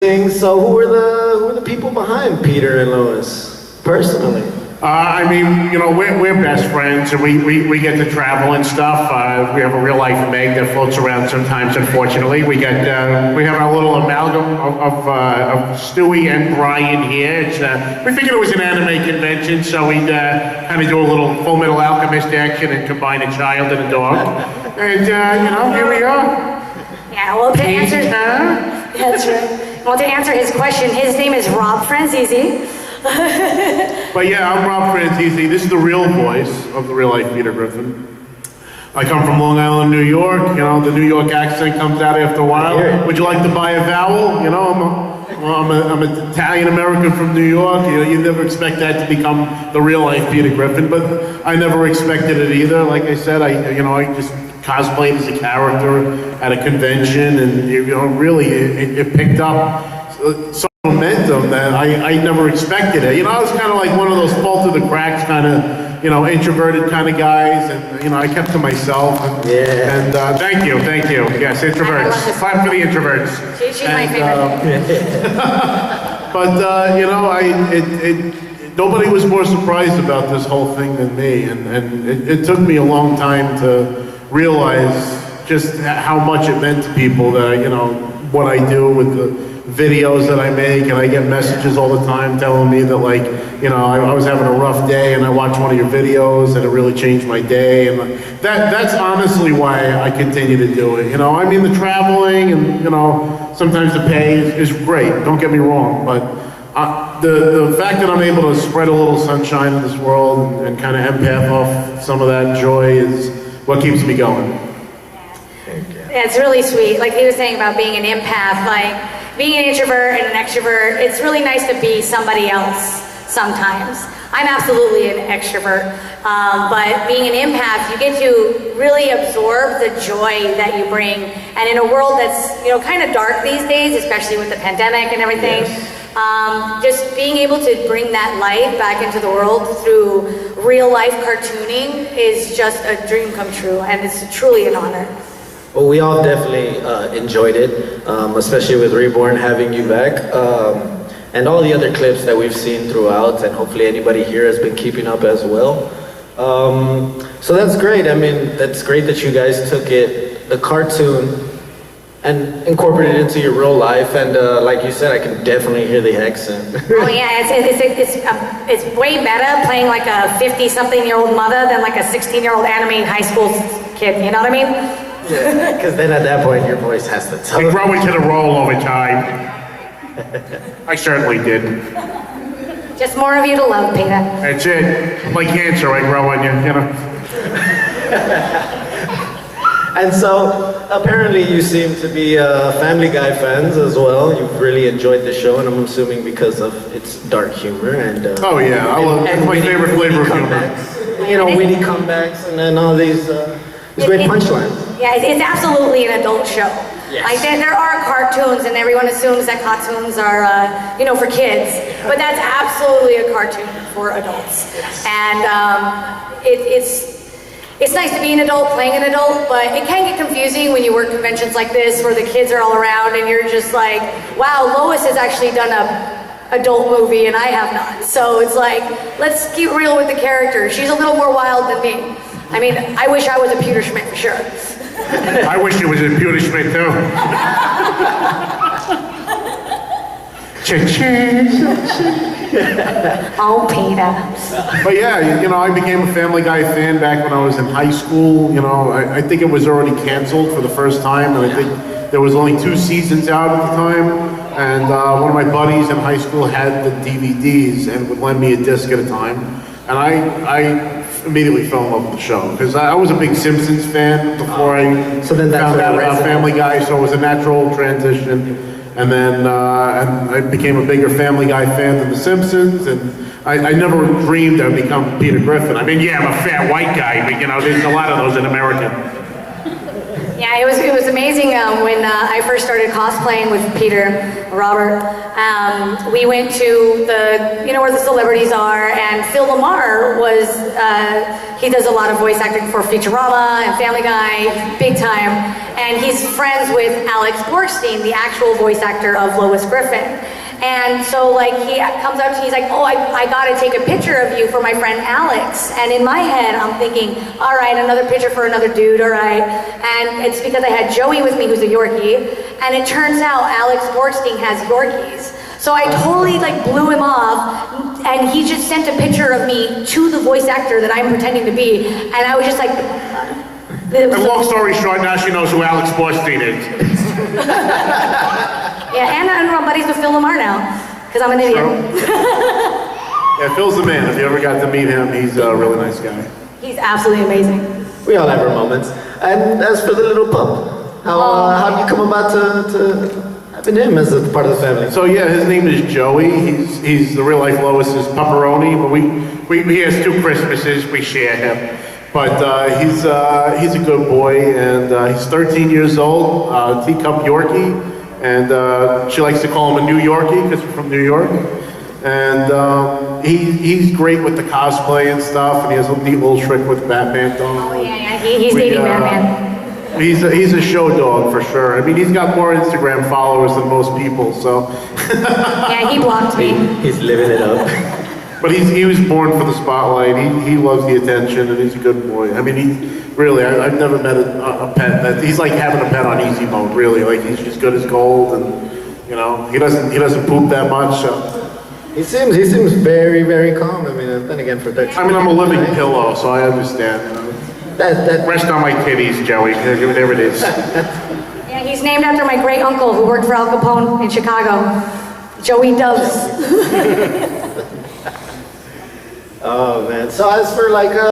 So who are the people behind Peter and Lois, personally? I mean, you know, we're best friends, and we get to travel and stuff. We have a real life Meg that floats around sometimes. Unfortunately, we have our little amalgam of Stewie and Brian here. We figured it was an anime convention, so we'd kind of do a little Full Metal Alchemist action and combine a child and a dog. And you know, here we are. Yeah, well, to answer that's right. Well, to answer his question, his name is Rob Franzese. But yeah, I'm Rob Franzese. This is the real voice of the real life Peter Griffin. I come from Long Island, New York. You know, the New York accent comes out after a while. Would you like to buy a vowel? You know, I'm an Italian American from New York. You know, you never expect that to become the real life Peter Griffin, but I never expected it either. Like I said, I just cosplayed as a character at a convention, and you know, really it picked up some momentum that I never expected it. You know, I was kind of like one of those fall through the cracks kind of, you know, introverted kind of guys, and you know, I kept to myself. And, and thank you. Yes, introverts. Clap for the introverts. She's my favorite. But you know, nobody was more surprised about this whole thing than me, and it took me a long time to realize just how much it meant to people that, you know, what I do with the videos that I make, and I get messages all the time telling me that, like, you know, I was having a rough day and I watched one of your videos and it really changed my day, and that's honestly why I continue to do it. You know, I mean, the traveling and, you know, sometimes the pay is great, don't get me wrong, but the fact that I'm able to spread a little sunshine in this world and kind of empath off some of that joy is what keeps me going. Yeah, it's really sweet. Like he was saying about being an empath, like being an introvert and an extrovert, it's really nice to be somebody else sometimes. I'm absolutely an extrovert, but being an empath, you get to really absorb the joy that you bring. And in a world that's, you know, kind of dark these days, especially with the pandemic and everything, just being able to bring that light back into the world through real life cartooning is just a dream come true, and it's truly an honor. Well, we all definitely enjoyed it, especially with Reborn having you back, and all the other clips that we've seen throughout, and hopefully anybody here has been keeping up as well. So that's great. I mean, that's great that you guys took it, the cartoon, and incorporated it into your real life. And like you said, I can definitely hear the accent. Oh yeah, it's way better playing like a 50-something-year-old mother than like a 16-year-old anime high school kid. You know what I mean? Yeah, because then at that point your voice has to tell. You grow into the role over time. I certainly did. Just more of you to love, Peter. That's it. Like cancer, I grow on you know. And so apparently you seem to be Family Guy fans as well. You've really enjoyed the show, and I'm assuming because of its dark humor and oh yeah, I love it's my favorite flavor of humor. You know, witty comebacks, and then all these great punchlines. Yeah, it's absolutely an adult show. Yes. Like there are cartoons, and everyone assumes that cartoons are, you know, for kids, but that's absolutely a cartoon for adults. Yes. And it's nice to be an adult playing an adult, but it can get confusing when you work conventions like this where the kids are all around and you're just like, wow, Lois has actually done a adult movie and I have not. So it's like, let's get real with the character. She's a little more wild than me. I mean, I wish I was a Peter Schmidt for sure. I wish it was a Peter Schmidt too. Oh, Peter. But yeah, you know, I became a Family Guy fan back when I was in high school. You know, I think it was already canceled for the first time, and I think there was only 2 seasons out at the time. And one of my buddies in high school had the DVDs and would lend me a disc at a time. And I immediately fell in love with the show because I was a big Simpsons fan before I found out about Family Guy, so it was a natural transition. And then and I became a bigger Family Guy fan than The Simpsons, and I never dreamed I'd become Peter Griffin. I mean, yeah, I'm a fat white guy, but you know, there's a lot of those in America. Yeah, it was amazing when I first started cosplaying with Robert. We went to where the celebrities are, and Phil Lamar was, he does a lot of voice acting for Futurama and Family Guy, big time, and he's friends with Alex Borstein, the actual voice actor of Lois Griffin. And so like he comes up to me, he's like, oh, I gotta take a picture of you for my friend Alex. And in my head, I'm thinking, all right, another picture for another dude, all right. And it's because I had Joey with me, who's a Yorkie. And it turns out Alex Borstein has Yorkies. So I totally like blew him off, and he just sent a picture of me to the voice actor that I'm pretending to be. And I was just like, and long story short, now she knows who Alex Borstein is. Yeah, and I'm buddies with Phil Lamar now, because I'm an idiot. Yeah, Phil's the man. If you ever got to meet him, he's a really nice guy. He's absolutely amazing. We all have our moments. And as for the little pup, how did you come about to having him as a part of the family? So yeah, his name is Joey. He's the real life Lois's pepperoni, but he has 2 Christmases. We share him. But he's a good boy, and he's 13 years old, teacup Yorkie, and she likes to call him a New Yorkie because we're from New York. And he's great with the cosplay and stuff, and he has a neat little trick with Batman dog. Oh yeah, he's dating Batman. He's a show dog for sure. I mean, he's got more Instagram followers than most people, so. Yeah, he blocked me. He's living it up. But he was born for the spotlight. He loves the attention, and he's a good boy. I mean, I've never met a pet that he's like having a pet on easy mode. Really, like he's just good as gold, and he doesn't poop that much. So. He seems very, very calm. I mean, then again, for 13. I mean, I'm a living pillow, so I understand. Rest on my titties, Joey. There it is. Yeah, he's named after my great uncle who worked for Al Capone in Chicago, Joey Doves. Oh man. So as for like